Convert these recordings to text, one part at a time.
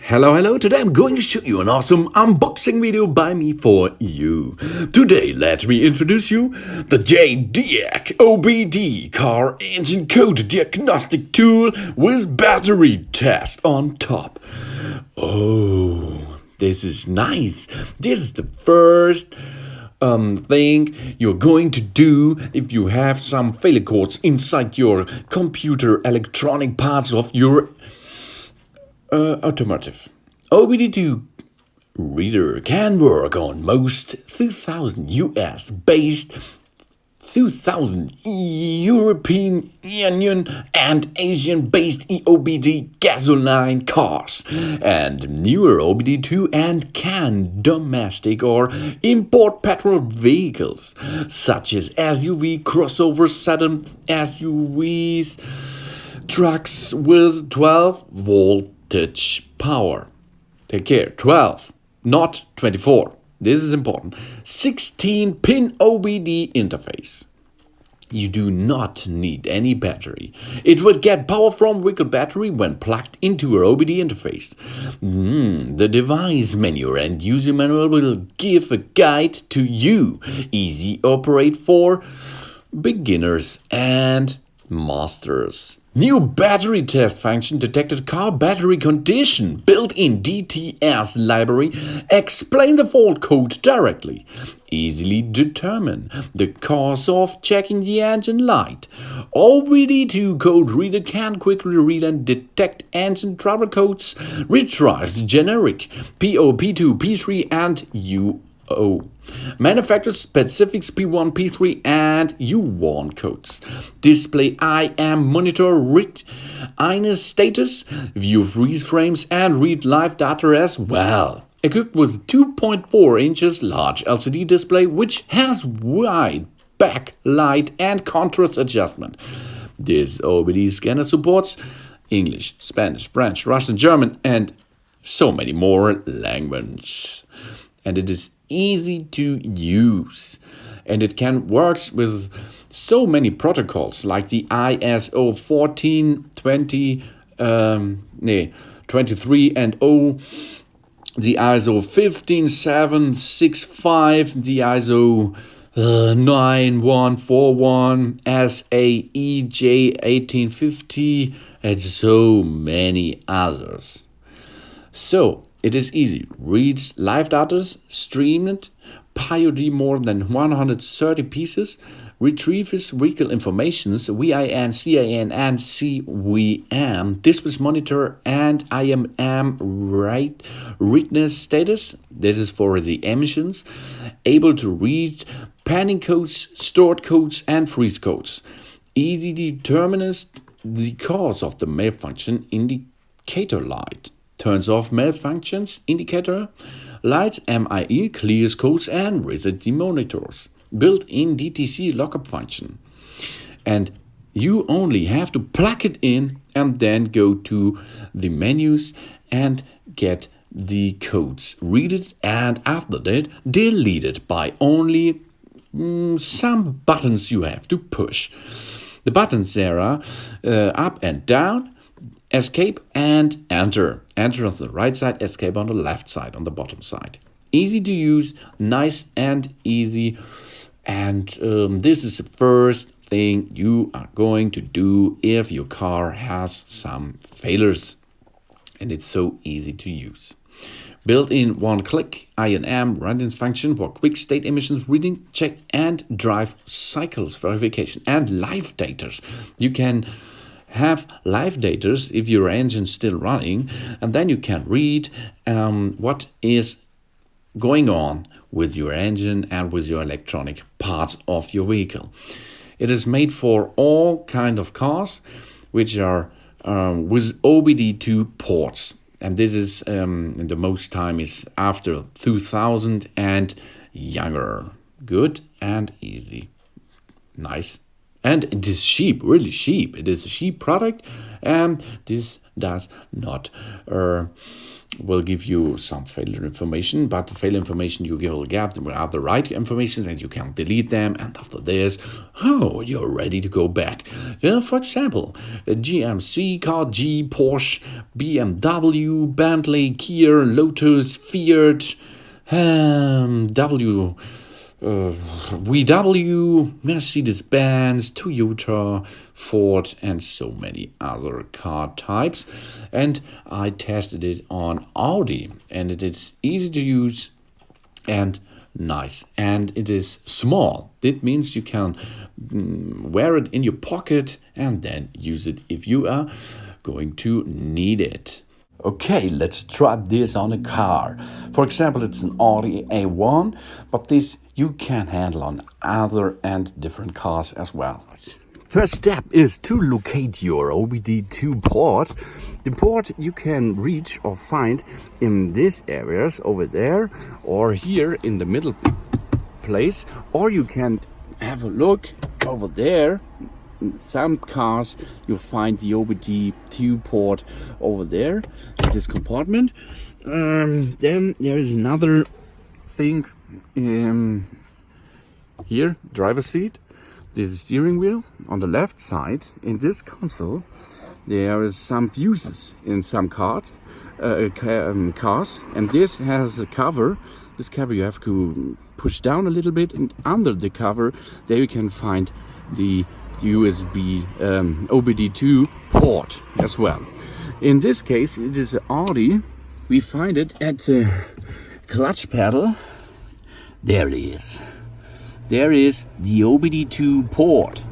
Hello, today I'm going to show you an awesome unboxing video by me for you. Today let me introduce you the JDiag OBD car engine code diagnostic tool with battery test on top. Oh, this is nice. This is the first thing you're going to do if you have some failure codes inside your computer electronic parts of your automotive. OBD2 Reader can work on most 2000 US based, 2000 European Union and Asian based EOBD gasoline cars and newer OBD2 and CAN domestic or import petrol vehicles such as SUV, crossover, Sedan, SUVs, trucks with 12 voltage power. Take care, 12, not 24. This is important. 16-pin OBD interface. You do not need any battery. It will get power from vehicle battery when plugged into your OBD interface. The device menu and user manual will give a guide to you. Easy operate for beginners and masters. New battery test function detected car battery condition. Built-in DTCs library explain the fault code directly. Easily determine the cause of checking the engine light. OBD2 code reader can quickly read and detect engine trouble codes. Retrieves generic P2, P3 and UO. Manufacturer specifics P1, P3 and U1 codes. Display IM monitor Readiness status, view freeze frames and read live data as well. Equipped with 2.4 inches large LCD display which has wide backlight and contrast adjustment. This OBD scanner supports English, Spanish, French, Russian, German and so many more languages. And it is easy to use, and it can work with so many protocols like the ISO 23 and O, the ISO 15765, the ISO 9141, SAEJ 1850, and so many others. So it is easy. Reads live data, stream it, PIOD more than 130 pieces, retrieves vehicle informations, VIN, CIN, and CVM, dispatch monitor, and IMM readiness status. This is for the emissions. Able to read panning codes, stored codes, and freeze codes. Easy determines the cause of the malfunction indicator light. Turns off malfunctions indicator lights, MIE, clears codes and resets the monitors. Built-in DTC lockup function. And you only have to plug it in and then go to the menus and get the codes. Read it and after that delete it by only some buttons you have to push. The buttons there are up and down, escape and enter. Enter on the right side, escape on the left side, on the bottom side. Easy to use, nice and easy. And this is the first thing you are going to do if your car has some failures. And it's so easy to use. Built-in one-click INM readiness function for quick state emissions reading, check and drive cycles verification and live data. You can have live data if your engine's still running, and then you can read what is going on with your engine and with your electronic parts of your vehicle. It is made for all kind of cars which are with OBD2 ports, and this is the most time is after 2000 and younger. Good and easy, nice. And it is cheap, really cheap. It is a cheap product, and this does not will give you some failure information, but the failure information you will get are the right information, and you can delete them. And after this, you're ready to go back. For example, GMC, Car G, Porsche, BMW, Bentley, Kia, Lotus, Fiat, VW, Mercedes-Benz, Toyota, Ford, and so many other car types. And I tested it on Audi, and it is easy to use and nice, and it is small. That means you can wear it in your pocket and then use it if you are going to need it. Okay, let's try this on a car. For example, it's an Audi A1, but this you can handle on other and different cars as well. First step is to locate your OBD2 port. The port you can reach or find in these areas over there or here in the middle place, or you can have a look over there. In some cars you find the OBD2 port over there in this compartment. Then there is another thing here, driver's seat. This is steering wheel. On the left side in this console there is some fuses in some cars, and this has a cover. This cover you have to push down a little bit, and under the cover there you can find the USB OBD2 port as well. In this case it is an Audi. We find it at the clutch pedal. There it is. There is the OBD2 port.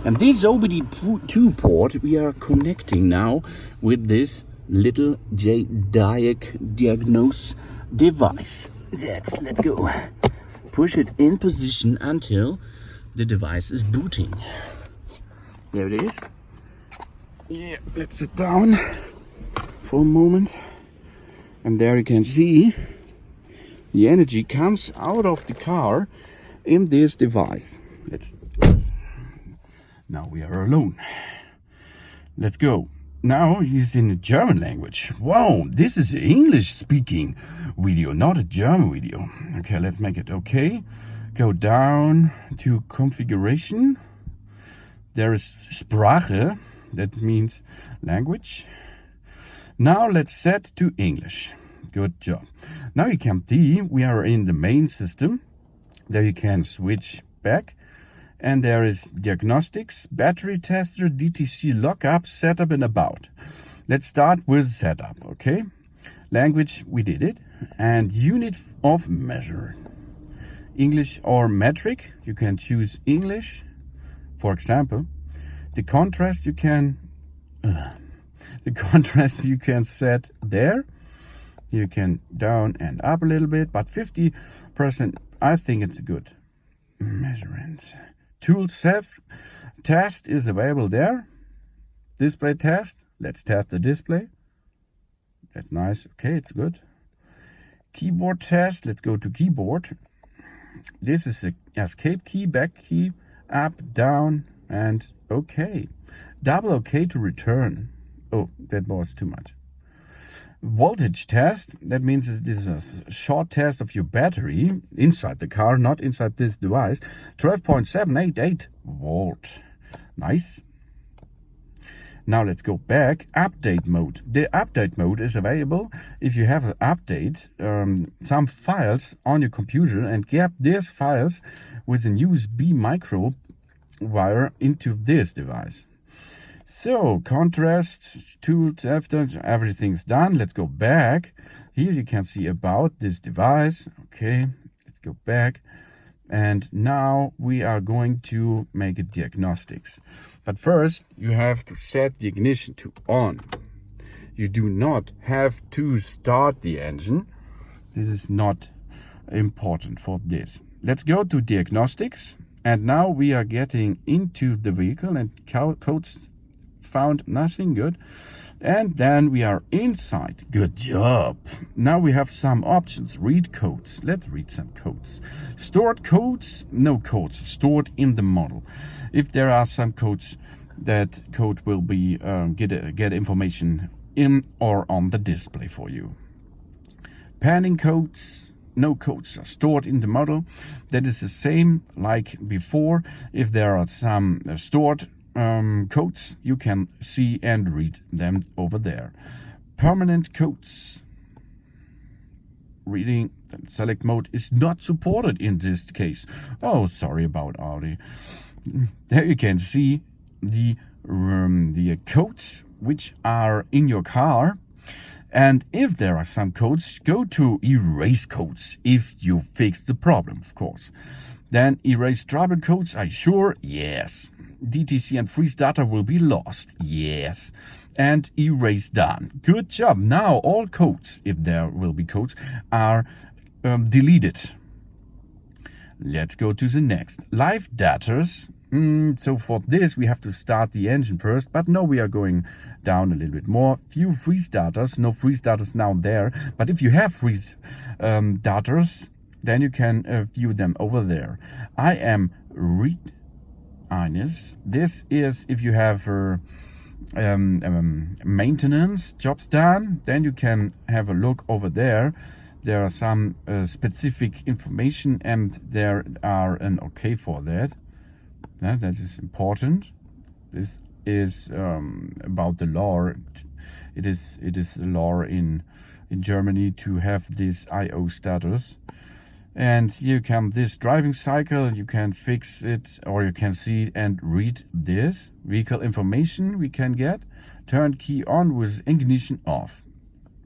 And this OBD2 port we are connecting now with this little JDiag diagnose device. Let's go. Push it in position until the device is booting. There it is. Yeah, let's sit down for a moment. And there you can see the energy comes out of the car in this device. Now we are alone. Let's go. Now he's in the German language. Wow, this is an English speaking video, not a German video. Okay, let's make it okay. Go down to configuration. There is Sprache, that means language. Now let's set to English. Good job. Now you can see we are in the main system. There you can switch back. And there is Diagnostics, Battery Tester, DTC Lockup, Setup and About. Let's start with Setup, okay? Language, we did it. And Unit of Measure. English or metric, you can choose English. For example, the contrast you can set there. You can down and up a little bit, but 50%, I think it's good. Measurements. Tool self test is available there. Display test. Let's tap the display. That's nice. Okay, it's good. Keyboard test. Let's go to keyboard. This is the escape key, back key, up, down, and OK. Double OK to return. Oh, that was too much. Voltage test. That means this is a short test of your battery inside the car, not inside this device. 12.788 volt. Nice. Now let's go back. Update mode. The update mode is available if you have an update some files on your computer and get these files with an USB micro wire into this device. So contrast tools, after everything's done, let's go back. Here you can see about this device. Okay, let's go back. And now we are going to make a diagnostics. But first you have to set the ignition to on. You do not have to start the engine. This is not important for this. Let's go to diagnostics. And now we are getting into the vehicle and codes found nothing good. And then we are inside. Good job. Now we have some options. Read codes. Let's read some codes. Stored codes. No codes stored in the model. If there are some codes, that code will be get information in or on the display for you. depending codes. No codes are stored in the model. That is the same like before. If there are some stored codes, you can see and read them over there. Permanent codes. Reading select mode is not supported in this case. Oh, sorry about Audi. There you can see the codes which are in your car. And if there are some codes, go to erase codes if you fix the problem, of course. Then erase trouble codes, are you sure? Yes. DTC and freeze data will be lost. Yes. And erase done. Good job. Now all codes, if there will be codes, are deleted. Let's go to the next. Live datas. So for this, we have to start the engine first, but no, we are going down a little bit more. Few freeze datas, no freeze datas now there, but if you have freeze datas, then you can view them over there. I am Readiness. This is if you have maintenance jobs done, then you can have a look over there. There are some specific information, and there are an okay for that. That is important. This is about the law. It is the law in Germany to have this IO status. And here comes this driving cycle. You can fix it, or you can see and read this. Vehicle information we can get. Turn key on with ignition off.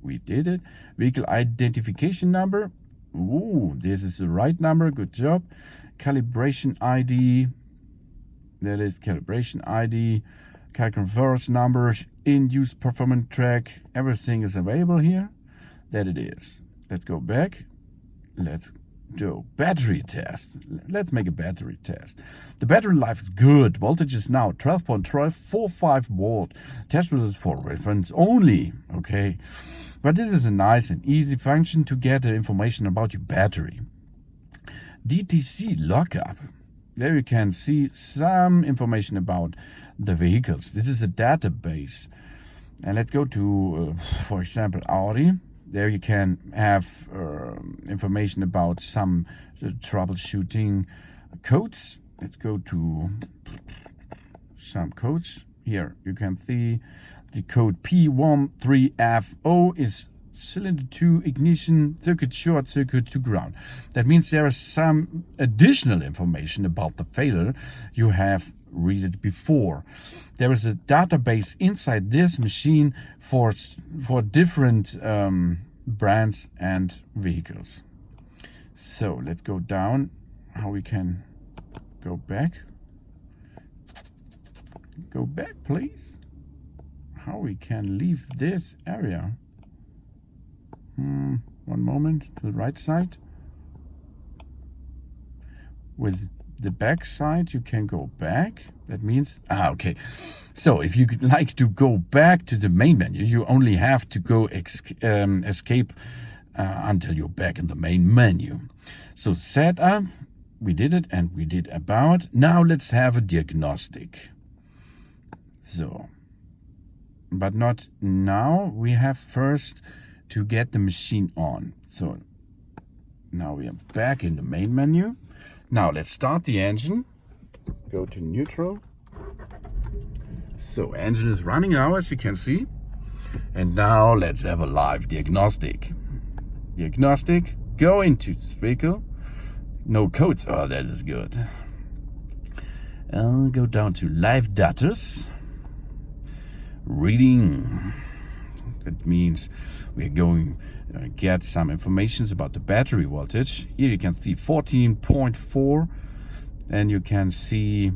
We did it. Vehicle identification number. Ooh, this is the right number. Good job. Calibration ID. That is calibration ID, car converse numbers, in-use performance track. Everything is available here. That it is. Let's go back. Let's do battery test. Let's make a battery test. The battery life is good. Voltage is now 12.1245 volt. Test results for reference only. Okay. But this is a nice and easy function to get information about your battery. DTC lockup. There you can see some information about the vehicles. This is a database. And let's go to, for example, Audi. There you can have information about some troubleshooting codes. Let's go to some codes. Here you can see the code P13FO is cylinder 2 ignition, circuit short, circuit to ground. That means there is some additional information about the failure you have read it before. There is a database inside this machine for different brands and vehicles. So let's go down. How we can go back? Go back, please. How we can leave this area? One moment, to the right side. With the back side, you can go back. That means, okay. So if you would like to go back to the main menu, you only have to go escape until you're back in the main menu. So setup, we did it, and we did about. Now let's have a diagnostic. So, but not now. We have first to get the machine on. So now we are back in the main menu. Now let's start the engine. Go to neutral. So engine is running now, as you can see. And now let's have a live diagnostic. Diagnostic, go into this vehicle. No codes, oh that is good. I'll go down to live datas. Reading. That means we're going to get some information about the battery voltage. Here you can see 14.4, and you can see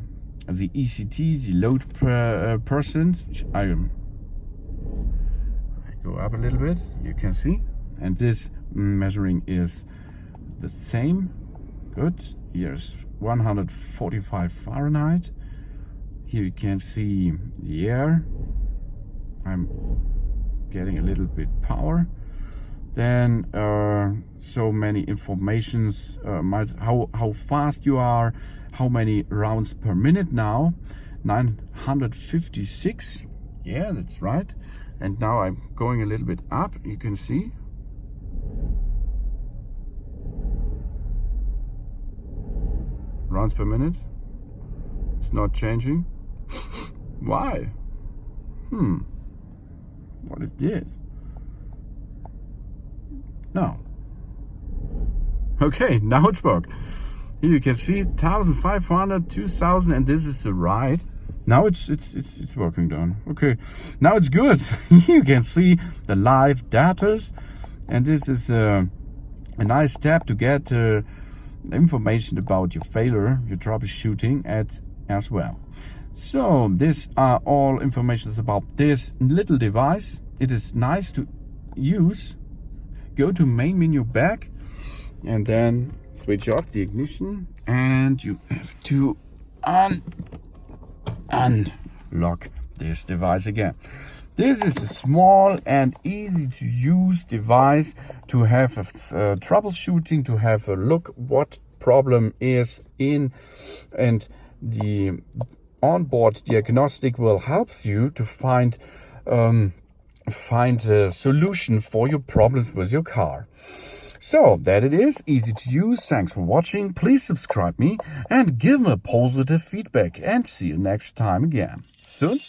the ECT, the load percent. I go up a little bit, you can see, and this measuring is the same. Good. Here's 145 Fahrenheit. Here you can see the air. I'm getting a little bit power. Then so many informations, how fast you are, how many rounds per minute now. 956. Yeah, that's right. And now I'm going a little bit up. You can see rounds per minute. It's not changing. Why? What is this? No. Okay, now it's worked. Here you can see 1,500, 2,000, and this is the right. Now it's working down. Okay, now it's good. You can see the live data, and this is a nice step to get information about your failure, your troubleshooting as well. So these are all information about this little device. It is nice to use. Go to main menu back and then switch off the ignition, and you have to unlock this device again. This is a small and easy to use device to have troubleshooting, to have a look what problem is in, and the onboard diagnostic will help you to find a solution for your problems with your car. So that it is easy to use. Thanks for watching. Please subscribe me and give me positive feedback, and see you next time again. Soon.